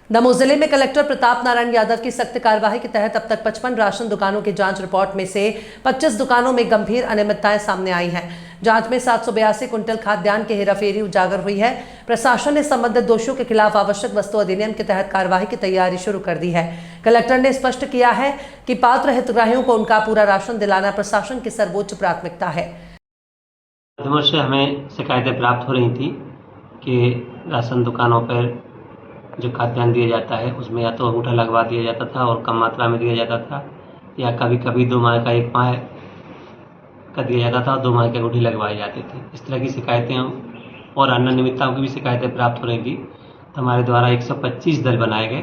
दमोह जिले में कलेक्टर प्रताप नारायण यादव की सख्त कार्रवाई के तहत अब तक 55 राशन दुकानों की जांच रिपोर्ट में से 25 दुकानों में गंभीर अनियमितताएं सामने आई हैं। जांच में 782 कुंटल खाद्यान्न की हेराफेरी उजागर हुई है। प्रशासन ने संबंधित दोषियों के खिलाफ आवश्यक वस्तु अधिनियम के तहत कार्रवाई की तैयारी शुरू कर दी है। कलेक्टर ने स्पष्ट किया है कि पात्र हितग्राहियों को उनका पूरा राशन दिलाना प्रशासन की सर्वोच्च प्राथमिकता है। से हमें शिकायतें प्राप्त हो रही थी कि राशन दुकानों पर जो खाद्यान्न दिया जाता है उसमें या तो अंगूठा लगवा दिया जाता था और कम मात्रा में दिया जाता था, या कभी कभी 2 माह का 1 माह का दिया जाता था और 2 माह की अंगूठी लगवाई जाती थी। इस तरह की शिकायतें और अन्य अनियमितताओं की भी शिकायतें प्राप्त हो रही थी। तो हमारे द्वारा 125 दल बनाए गए,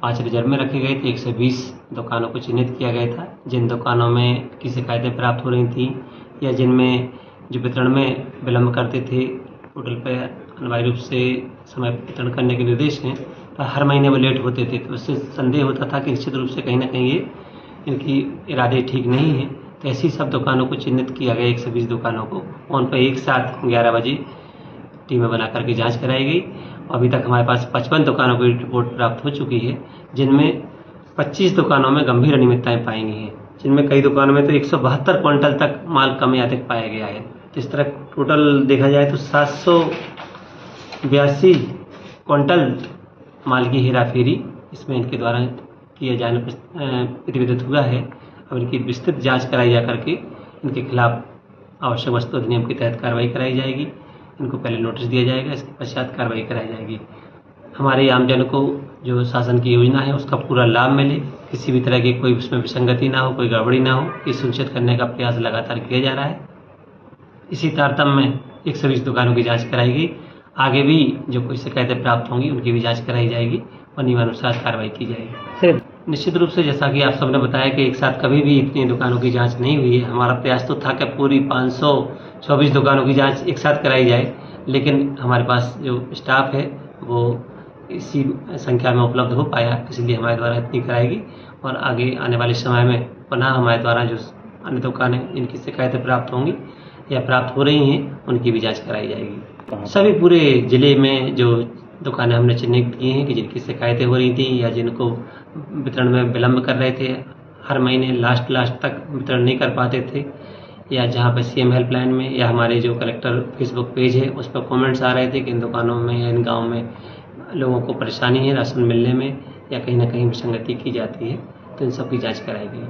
5 रिजर्व में रखे गए थे, 120 दुकानों को चिन्हित किया गया था। जिन दुकानों में की शिकायतें प्राप्त हो रही थी या जिनमें जो वितरण में विलम्ब करते थे, पोर्टल पर अनिवार्य रूप से समय वितरण करने के निर्देश हैं, पर हर महीने वो लेट होते थे, तो उससे संदेह होता था कि निश्चित रूप से कहीं ना कहीं ये इनकी इरादे ठीक नहीं है। तो ऐसी सब दुकानों को चिन्हित किया गया, 120 दुकानों को, उन पर एक साथ 11 बजे टीमें बना करके जाँच कराई गई। अभी तक हमारे पास 55 दुकानों की रिपोर्ट प्राप्त हो चुकी है, जिनमें 25 दुकानों में गंभीर अनियमितताएं पाई गई हैं, जिनमें कई दुकानों में तो 172 क्विंटल तक माल कम या अधिक पाया गया है। तो इस तरह टोटल देखा जाए तो 782 क्विंटल माल की हेराफेरी इसमें इनके द्वारा किए जाने प्रतिवेदित हुआ है। और इनकी विस्तृत जांच कराई जा करके इनके खिलाफ आवश्यक वस्तु अधिनियम के तहत कार्रवाई कराई जाएगी। इनको पहले नोटिस दिया जाएगा, इसके पश्चात कार्रवाई कराई जाएगी। हमारे आमजन को जो शासन की योजना है उसका पूरा लाभ मिले, किसी भी तरह की कोई उसमें विसंगति ना हो, कोई गड़बड़ी ना हो, ये सुनिश्चित करने का प्रयास लगातार किया जा रहा है। इसी तारतम्य में 120 दुकानों की जांच कराई गई। आगे भी जो कोई शिकायतें प्राप्त होंगी उनकी भी जांच कराई जाएगी और नियमानुसार कार्रवाई की जाएगी। निश्चित रूप से जैसा कि आप सबने बताया कि एक साथ कभी भी इतनी दुकानों की जांच नहीं हुई है। हमारा प्रयास तो था कि पूरी 524 दुकानों की जांच एक साथ कराई जाए, लेकिन हमारे पास जो स्टाफ है वो इसी संख्या में उपलब्ध हो पाया, इसलिए हमारे द्वारा इतनी कराएगी। और आगे आने वाले समय में पुनः हमारे द्वारा जो अन्य दुकानें इनकी शिकायतें प्राप्त होंगी या प्राप्त हो रही हैं उनकी भी जांच कराई जाएगी। सभी पूरे ज़िले में जो दुकानें हमने चिन्हित की हैं कि जिनकी शिकायतें हो रही थी या जिनको वितरण में विलम्ब कर रहे थे, हर महीने लास्ट तक वितरण नहीं कर पाते थे, या जहाँ पर CM हेल्पलाइन में या हमारे जो कलेक्टर फेसबुक पेज है उस पर कमेंट्स आ रहे थे कि इन दुकानों में या इन गाँव में लोगों को परेशानी है राशन मिलने में या कहीं ना कहीं विसंगति की जाती है, तो इन सब की जाँच कराई गई।